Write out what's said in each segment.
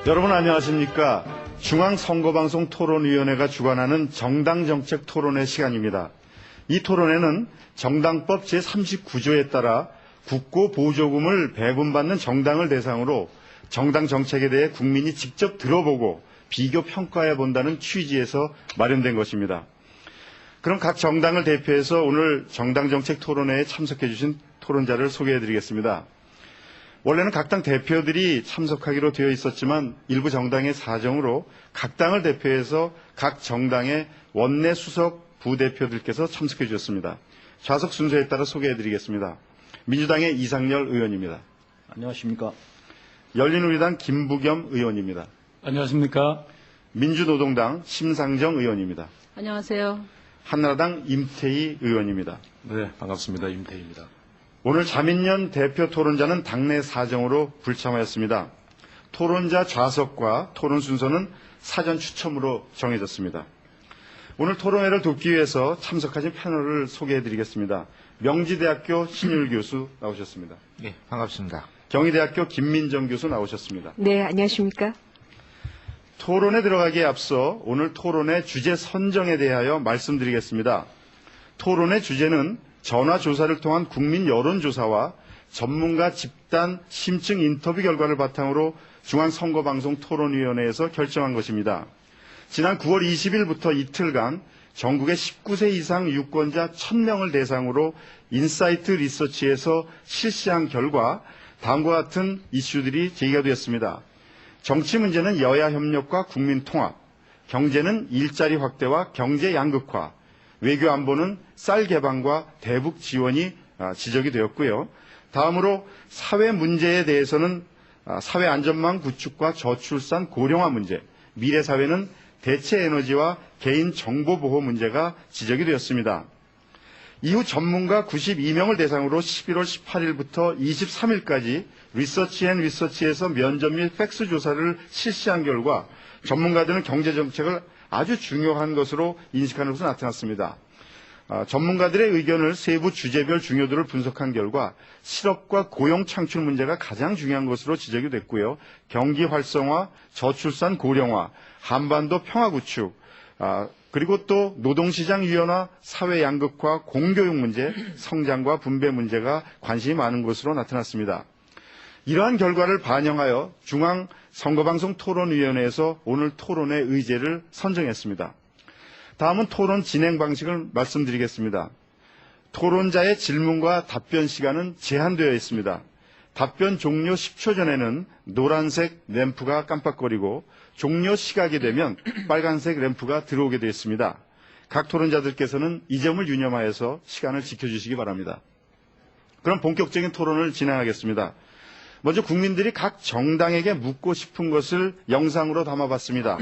여러분 안녕하십니까? 중앙선거방송 토론위원회가 주관하는 정당정책 토론회 시간입니다. 이 토론회는 정당법 제39조에 따라 국고 보조금을 배분받는 정당을 대상으로 정당 정책에 대해 국민이 직접 들어보고 비교 평가해 본다는 취지에서 마련된 것입니다. 그럼 각 정당을 대표해서 오늘 정당정책 토론회에 참석해 주신 토론자를 소개해 드리겠습니다. 원래는 각 당 대표들이 참석하기로 되어 있었지만 일부 정당의 사정으로 각 당을 대표해서 각 정당의 원내 수석 부대표들께서 참석해 주셨습니다. 좌석 순서에 따라 소개해 드리겠습니다. 민주당의 이상열 의원입니다. 안녕하십니까. 열린우리당 김부겸 의원입니다. 안녕하십니까. 민주노동당 심상정 의원입니다. 안녕하세요. 한나라당 임태희 의원입니다. 네, 반갑습니다. 임태희입니다. 오늘 자민련 대표 토론자는 당내 사정으로 불참하였습니다. 토론자 좌석과 토론 순서는 사전 추첨으로 정해졌습니다. 오늘 토론회를 돕기 위해서 참석하신 패널을 소개해드리겠습니다. 명지대학교 신율 교수 나오셨습니다. 네, 반갑습니다. 경희대학교 김민정 교수 나오셨습니다. 네, 안녕하십니까. 토론에 들어가기에 앞서 오늘 토론의 주제 선정에 대하여 말씀드리겠습니다. 토론의 주제는 전화조사를 통한 국민 여론조사와 전문가 집단 심층 인터뷰 결과를 바탕으로 중앙선거방송 토론위원회에서 결정한 것입니다. 지난 9월 20일부터 이틀간 전국의 19세 이상 유권자 1000명을 대상으로 인사이트 리서치에서 실시한 결과 다음과 같은 이슈들이 제기가 되었습니다. 정치 문제는 여야 협력과 국민 통합, 경제는 일자리 확대와 경제 양극화, 외교 안보는 쌀 개방과 대북 지원이 지적이 되었고요. 다음으로 사회 문제에 대해서는 사회 안전망 구축과 저출산 고령화 문제, 미래 사회는 대체 에너지와 개인 정보 보호 문제가 지적이 되었습니다. 이후 전문가 92명을 대상으로 11월 18일부터 23일까지 리서치에서 면접 및 팩스 조사를 실시한 결과 전문가들은 경제정책을 아주 중요한 것으로 인식하는 것으로 나타났습니다. 전문가들의 의견을 세부 주제별 중요도를 분석한 결과 실업과 고용 창출 문제가 가장 중요한 것으로 지적이 됐고요. 경기 활성화, 저출산 고령화, 한반도 평화 구축, 그리고 또 노동시장 유연화, 사회 양극화, 공교육 문제, 성장과 분배 문제가 관심이 많은 것으로 나타났습니다. 이러한 결과를 반영하여 중앙선거방송 토론위원회에서 오늘 토론의 의제를 선정했습니다. 다음은 토론 진행 방식을 말씀드리겠습니다. 토론자의 질문과 답변 시간은 제한되어 있습니다. 답변 종료 10초 전에는 노란색 램프가 깜빡거리고 종료 시각이 되면 빨간색 램프가 들어오게 되어 있습니다. 각 토론자들께서는 이 점을 유념하여서 시간을 지켜주시기 바랍니다. 그럼 본격적인 토론을 진행하겠습니다. 먼저 국민들이 각 정당에게 묻고 싶은 것을 영상으로 담아봤습니다.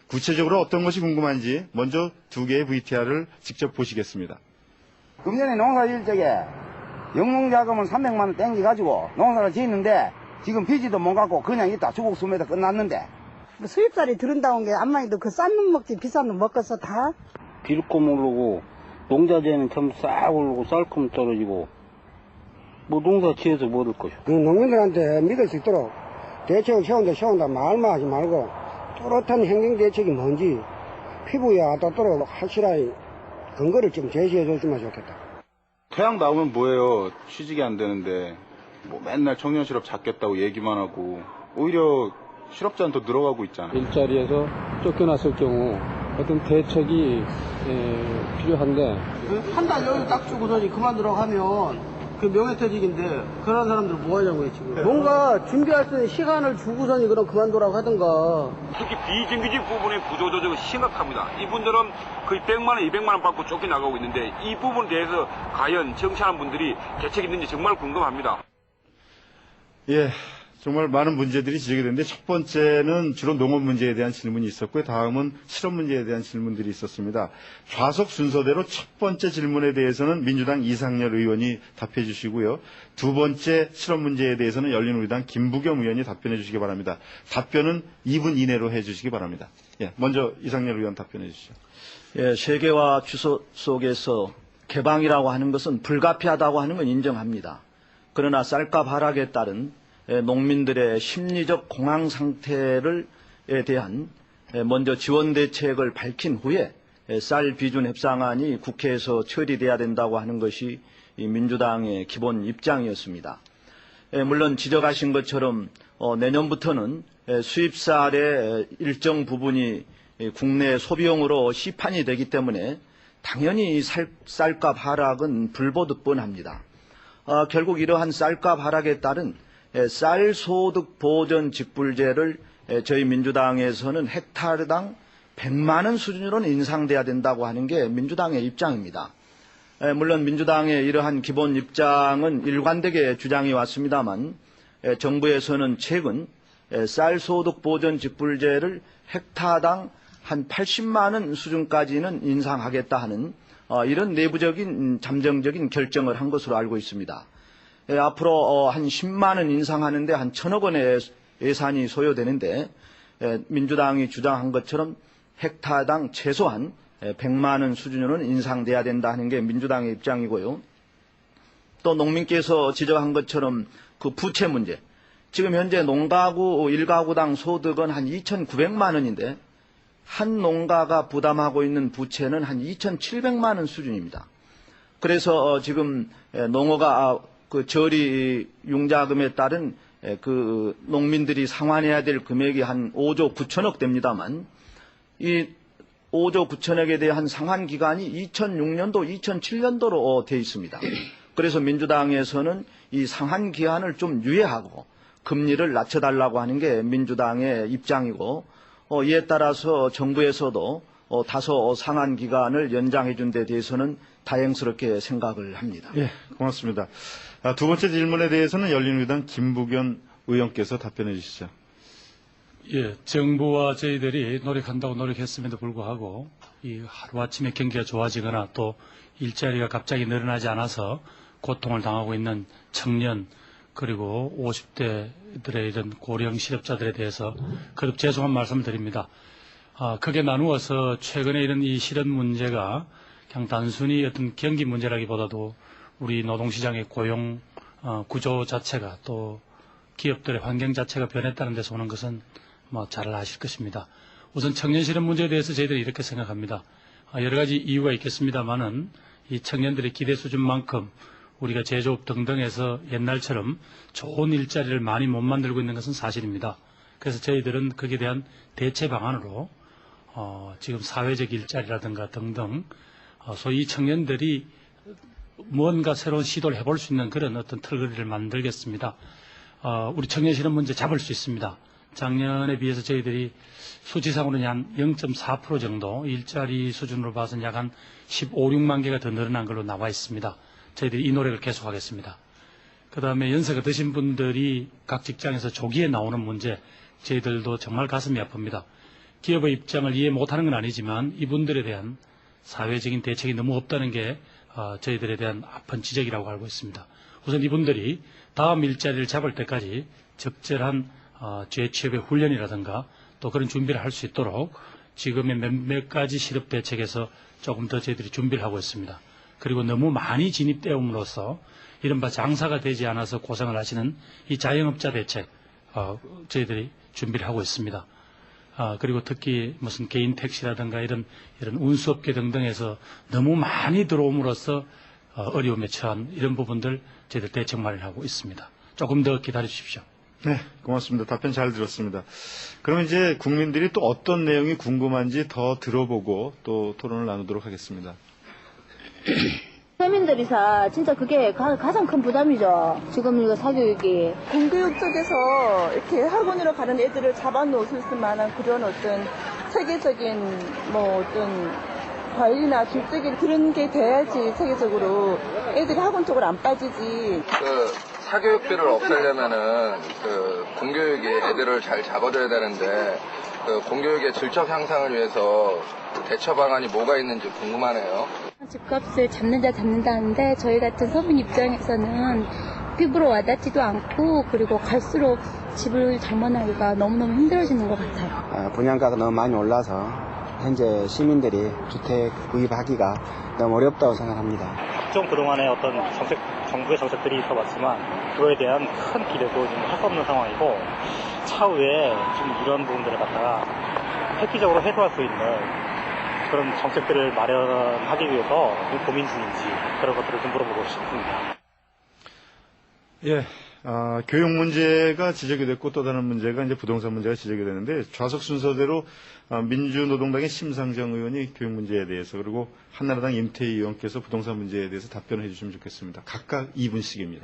구체적으로 어떤 것이 궁금한지 먼저 두 개의 VTR을 직접 보시겠습니다. 금년에 농사질 적에 영농자금을 300만 원 땡겨가지고 농사를 지었는데 지금 비지도 못 갖고 그냥 있다 주국 수매도 끝났는데 수입살이 들은다온 게 암만이도 그 싼 놈 먹지 비싼 놈 먹겠어 다? 비료값 오르고 농자재는 참 싹 오르고 쌀값 떨어지고 뭐 농사 지어서 뭐 얻을 것이오. 농민들한테 믿을 수 있도록 대책을 세운다 말만 하지 말고 뚜렷한 행정대책이 뭔지 피부에 와닿도록 확실하게 근거를 좀 제시해 줬으면 좋겠다. 태양 나오면 뭐예요? 취직이 안 되는데 뭐 맨날 청년 실업 잡겠다고 얘기만 하고 오히려 실업자는 더 늘어가고 있잖아. 일자리에서 쫓겨났을 경우 어떤 대책이 필요한데 한 달 여유 딱 주고서니 그만두라고 하면 그 명예퇴직인데 그런 사람들 뭐 하냐고요 지금. 뭔가 준비할 수 있는 시간을 주고서니 그럼 그만두라고 하든가. 특히 비정규직 부분의 구조조정은 심각합니다. 이분들은 거의 100만 원, 200만 원 받고 쫓겨나가고 있는데 이 부분에 대해서 과연 정치하는 분들이 대책이 있는지 정말 궁금합니다. 예, 정말 많은 문제들이 지적이 됐는데 첫 번째는 주로 농업 문제에 대한 질문이 있었고요. 다음은 실업 문제에 대한 질문들이 있었습니다. 좌석 순서대로 첫 번째 질문에 대해서는 민주당 이상열 의원이 답해 주시고요. 두 번째 실업 문제에 대해서는 열린우리당 김부겸 의원이 답변해 주시기 바랍니다. 답변은 2분 이내로 해 주시기 바랍니다. 예, 먼저 이상열 의원 답변해 주시죠. 예, 세계화 추세 속에서 개방이라고 하는 것은 불가피하다고 하는 건 인정합니다. 그러나 쌀값 하락에 따른 농민들의 심리적 공황 상태에 대한 먼저 지원 대책을 밝힌 후에 쌀 비준 협상안이 국회에서 처리돼야 된다고 하는 것이 이 민주당의 기본 입장이었습니다. 물론 지적하신 것처럼 내년부터는 수입쌀의 일정 부분이 국내 소비용으로 시판이 되기 때문에 당연히 쌀값 하락은 불보듯뻔합니다. 결국 이러한 쌀값 하락에 따른 쌀소득 보전 직불제를 저희 민주당에서는 헥타르당 100만 원 수준으로는 인상돼야 된다고 하는 게 민주당의 입장입니다. 물론 민주당의 이러한 기본 입장은 일관되게 주장이 왔습니다만 정부에서는 최근 쌀소득 보전 직불제를 헥타당 한 80만 원 수준까지는 인상하겠다 하는 이런 내부적인 잠정적인 결정을 한 것으로 알고 있습니다. 앞으로 한 10만 원 인상하는데 한 1,000억 원의 예산이 소요되는데 민주당이 주장한 것처럼 헥타당 최소한 100만 원 수준으로는 인상돼야 된다 하는 게 민주당의 입장이고요. 또 농민께서 지적한 것처럼 그 부채 문제. 지금 현재 농가구 1가구당 소득은 한 2,900만 원인데 한 농가가 부담하고 있는 부채는 한 2,700만 원 수준입니다. 그래서 지금 농어가 그 저리 융자금에 따른 그 농민들이 상환해야 될 금액이 한 5조 9천억 됩니다만 이 5조 9천억에 대한 상환 기간이 2006년도, 2007년도로 되어 있습니다. 그래서 민주당에서는 이 상환 기한을 좀 유예하고 금리를 낮춰달라고 하는 게 민주당의 입장이고 이에 따라서 정부에서도 다소 상환 기간을 연장해 준 데 대해서는 다행스럽게 생각을 합니다. 예, 고맙습니다. 두 번째 질문에 대해서는 열린우리당 김부겸 의원께서 답변해 주시죠. 예, 정부와 저희들이 노력한다고 노력했음에도 불구하고 이 하루아침에 경기가 좋아지거나 또 일자리가 갑자기 늘어나지 않아서 고통을 당하고 있는 청년 그리고 50대들의 이런 고령 실업자들에 대해서 거듭 죄송한 말씀을 드립니다. 크게 나누어서 최근에 이런 이 실업 문제가 그냥 단순히 어떤 경기 문제라기보다도 우리 노동시장의 고용 구조 자체가 또 기업들의 환경 자체가 변했다는 데서 오는 것은 잘 아실 것입니다. 우선 청년 실업 문제에 대해서 저희들이 이렇게 생각합니다. 여러 가지 이유가 있겠습니다만은 이 청년들의 기대 수준만큼 우리가 제조업 등등에서 옛날처럼 좋은 일자리를 많이 못 만들고 있는 것은 사실입니다. 그래서 저희들은 거기에 대한 대체 방안으로 지금 사회적 일자리라든가 등등 소위 청년들이 뭔가 새로운 시도를 해볼 수 있는 그런 어떤 틀거리를 만들겠습니다. 우리 청년 실업 문제 잡을 수 있습니다. 작년에 비해서 저희들이 수치상으로는 한 0.4% 정도 일자리 수준으로 봐서는 약 한 15, 16만 개가 더 늘어난 걸로 나와 있습니다. 저희들이 이 노력을 계속하겠습니다. 그 다음에 연세가 드신 분들이 각 직장에서 조기에 나오는 문제 저희들도 정말 가슴이 아픕니다. 기업의 입장을 이해 못하는 건 아니지만 이분들에 대한 사회적인 대책이 너무 없다는 게 저희들에 대한 아픈 지적이라고 알고 있습니다. 우선 이분들이 다음 일자리를 잡을 때까지 적절한 재취업의 훈련이라든가 또 그런 준비를 할 수 있도록 지금의 몇몇 가지 실업 대책에서 조금 더 저희들이 준비를 하고 있습니다. 그리고 너무 많이 진입되음으로써 이른바 장사가 되지 않아서 고생을 하시는 이 자영업자 대책 저희들이 준비를 하고 있습니다. 그리고 특히 무슨 개인 택시라든가 이런 운수업계 등등에서 너무 많이 들어옴으로써 어려움에 처한 이런 부분들 저희들 대책 마련하고 있습니다. 조금 더 기다려 주십시오. 네, 고맙습니다. 답변 잘 들었습니다. 그럼 이제 국민들이 또 어떤 내용이 궁금한지 더 들어보고 또 토론을 나누도록 하겠습니다. 서민들이사 진짜 그게 가장 큰 부담이죠. 지금 이거 사교육이. 공교육 쪽에서 이렇게 학원으로 가는 애들을 잡아놓을 만한 그런 어떤 체계적인 어떤 관리나 규칙이 그런 게 돼야지 체계적으로 애들이 학원 쪽으로 안 빠지지. 사교육비를 없애려면은 공교육이 애들을 잘 잡아줘야 되는데 공교육의 질적 향상을 위해서 대처 방안이 뭐가 있는지 궁금하네요. 집값을 잡는다는데 저희 같은 서민 입장에서는 피부로 와닿지도 않고 그리고 갈수록 집을 장만하기가 너무너무 힘들어지는 것 같아요. 분양가가 너무 많이 올라서 현재 시민들이 주택 구입하기가 너무 어렵다고 생각합니다. 각종 그동안의 어떤 정부의 정책들이 있어왔지만 그거에 대한 큰 기대도 지금 할 수 없는 상황이고 차후에 좀 이런 부분들을 갖다가 획기적으로 해소할 수 있는 그런 정책들을 마련하기 위해서 고민 중인지 그런 것들을 좀 물어보고 싶습니다. 예, 교육 문제가 지적이 됐고 또 다른 문제가 이제 부동산 문제가 지적이 되는데 좌석 순서대로 민주노동당의 심상정 의원이 교육 문제에 대해서 그리고 한나라당 임태희 의원께서 부동산 문제에 대해서 답변해 주시면 좋겠습니다. 각각 2분씩입니다.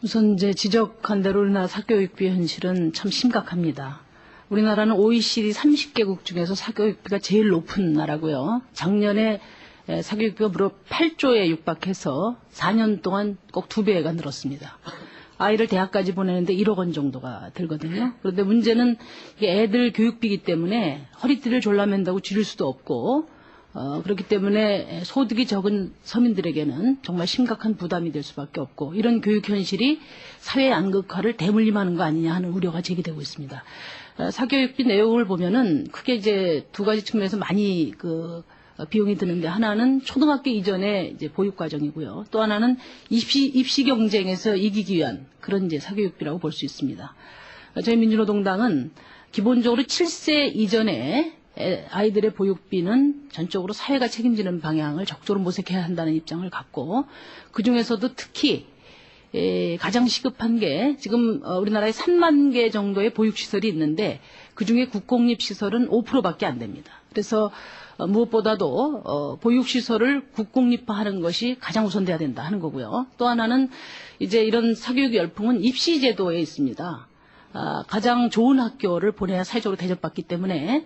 우선 이제 지적한 대로 우리나라 사교육비 현실은 참 심각합니다. 우리나라는 OECD 30개국 중에서 사교육비가 제일 높은 나라고요. 작년에 사교육비가 무려 8조에 육박해서 4년 동안 꼭 2배가 늘었습니다. 아이를 대학까지 보내는데 1억 원 정도가 들거든요. 그런데 문제는 이게 애들 교육비이기 때문에 허리띠를 졸라맨다고 줄일 수도 없고 그렇기 때문에 소득이 적은 서민들에게는 정말 심각한 부담이 될 수밖에 없고 이런 교육 현실이 사회 양극화를 대물림하는 거 아니냐 하는 우려가 제기되고 있습니다. 사교육비 내용을 보면은 크게 이제 두 가지 측면에서 많이 비용이 드는데 하나는 초등학교 이전의 이제 보육 과정이고요. 또 하나는 입시 경쟁에서 이기기 위한 그런 이제 사교육비라고 볼 수 있습니다. 저희 민주노동당은 기본적으로 7세 이전에 아이들의 보육비는 전적으로 사회가 책임지는 방향을 적극적으로 모색해야 한다는 입장을 갖고 그중에서도 특히 가장 시급한 게 지금 우리나라에 3만 개 정도의 보육시설이 있는데 그중에 국공립시설은 5%밖에 안 됩니다. 그래서 무엇보다도 보육시설을 국공립화하는 것이 가장 우선돼야 된다 하는 거고요. 또 하나는 이제 이런 사교육 열풍은 입시제도에 있습니다. 가장 좋은 학교를 보내야 사회적으로 대접받기 때문에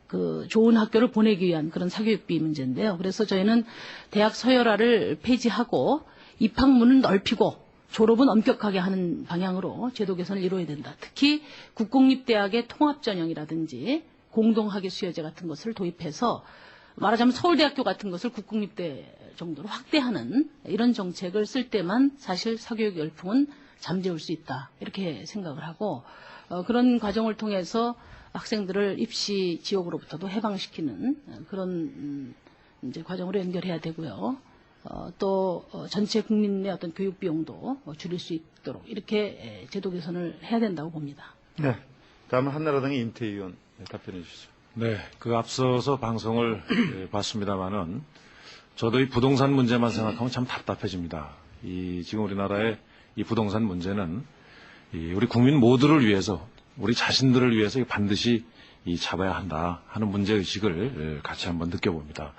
그 좋은 학교를 보내기 위한 그런 사교육비 문제인데요. 그래서 저희는 대학 서열화를 폐지하고 입학문을 넓히고 졸업은 엄격하게 하는 방향으로 제도 개선을 이루어야 된다. 특히 국공립대학의 통합전형이라든지 공동학예 수여제 같은 것을 도입해서 말하자면 서울대학교 같은 것을 국공립대 정도로 확대하는 이런 정책을 쓸 때만 사실 사교육 열풍은 잠재울 수 있다. 이렇게 생각을 하고 그런 과정을 통해서 학생들을 입시 지옥으로부터도 해방시키는 그런 이제 과정으로 연결해야 되고요. 또 전체 국민의 어떤 교육 비용도 줄일 수 있도록 이렇게 제도 개선을 해야 된다고 봅니다. 네. 다음은 한나라당의 임태희 의원 답변해 주시죠. 네, 앞서서 방송을 봤습니다만은 저도 이 부동산 문제만 생각하면 참 답답해집니다. 지금 우리나라의 이 부동산 문제는 우리 국민 모두를 위해서 우리 자신들을 위해서 반드시 잡아야 한다 하는 문제의식을 같이 한번 느껴봅니다.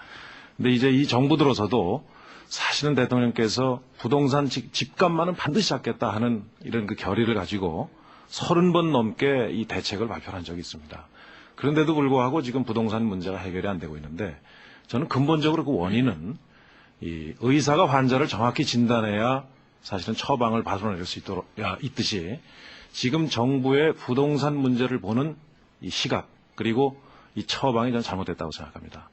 근데 이제 이 정부 들어서도 사실은 대통령께서 부동산 집값만은 반드시 잡겠다 하는 이런 그 결의를 가지고 30번 넘게 이 대책을 발표한 적이 있습니다. 그런데도 불구하고 지금 부동산 문제가 해결이 안 되고 있는데 저는 근본적으로 그 원인은 이 의사가 환자를 정확히 진단해야 사실은 처방을 받아낼 수 있듯이 지금 정부의 부동산 문제를 보는 이 시각 그리고 이 처방이 저는 잘못됐다고 생각합니다.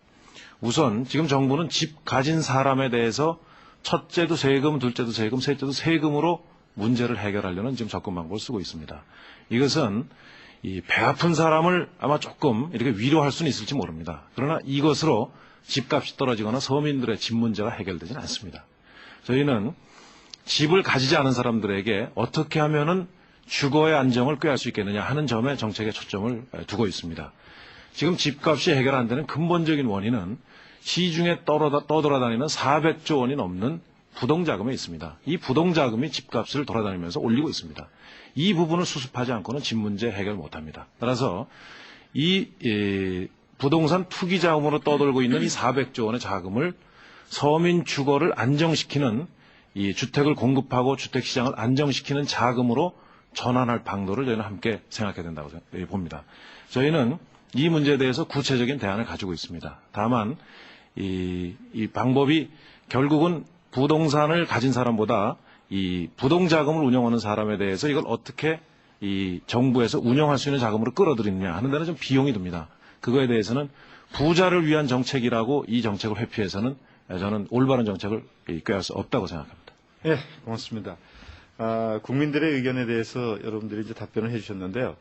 우선 지금 정부는 집 가진 사람에 대해서 첫째도 세금, 둘째도 세금, 셋째도 세금으로 문제를 해결하려는 지금 접근 방법을 쓰고 있습니다. 이것은 이 배 아픈 사람을 아마 조금 이렇게 위로할 수는 있을지 모릅니다. 그러나 이것으로 집값이 떨어지거나 서민들의 집 문제가 해결되지는 않습니다. 저희는 집을 가지지 않은 사람들에게 어떻게 하면은 주거의 안정을 꾀할 수 있겠느냐 하는 점에 정책의 초점을 두고 있습니다. 지금 집값이 해결 안 되는 근본적인 원인은 시중에 떠돌아다니는 400조 원이 넘는 부동자금에 있습니다. 이 부동자금이 집값을 돌아다니면서 올리고 있습니다. 이 부분을 수습하지 않고는 집 문제 해결 못합니다. 따라서 이 부동산 투기 자금으로 떠돌고 있는 이 400조 원의 자금을 서민 주거를 안정시키는 이 주택을 공급하고 주택시장을 안정시키는 자금으로 전환할 방도를 저희는 함께 생각해야 된다고 봅니다. 저희는 이 문제에 대해서 구체적인 대안을 가지고 있습니다. 다만 이 방법이 결국은 부동산을 가진 사람보다 이 부동자금을 운영하는 사람에 대해서 이걸 어떻게 이 정부에서 운영할 수 있는 자금으로 끌어들이느냐 하는 데는 좀 비용이 듭니다. 그거에 대해서는 부자를 위한 정책이라고 이 정책을 회피해서는 저는 올바른 정책을 꾀할 수 없다고 생각합니다. 네, 고맙습니다. 국민들의 의견에 대해서 여러분들이 이제 답변을 해주셨는데요.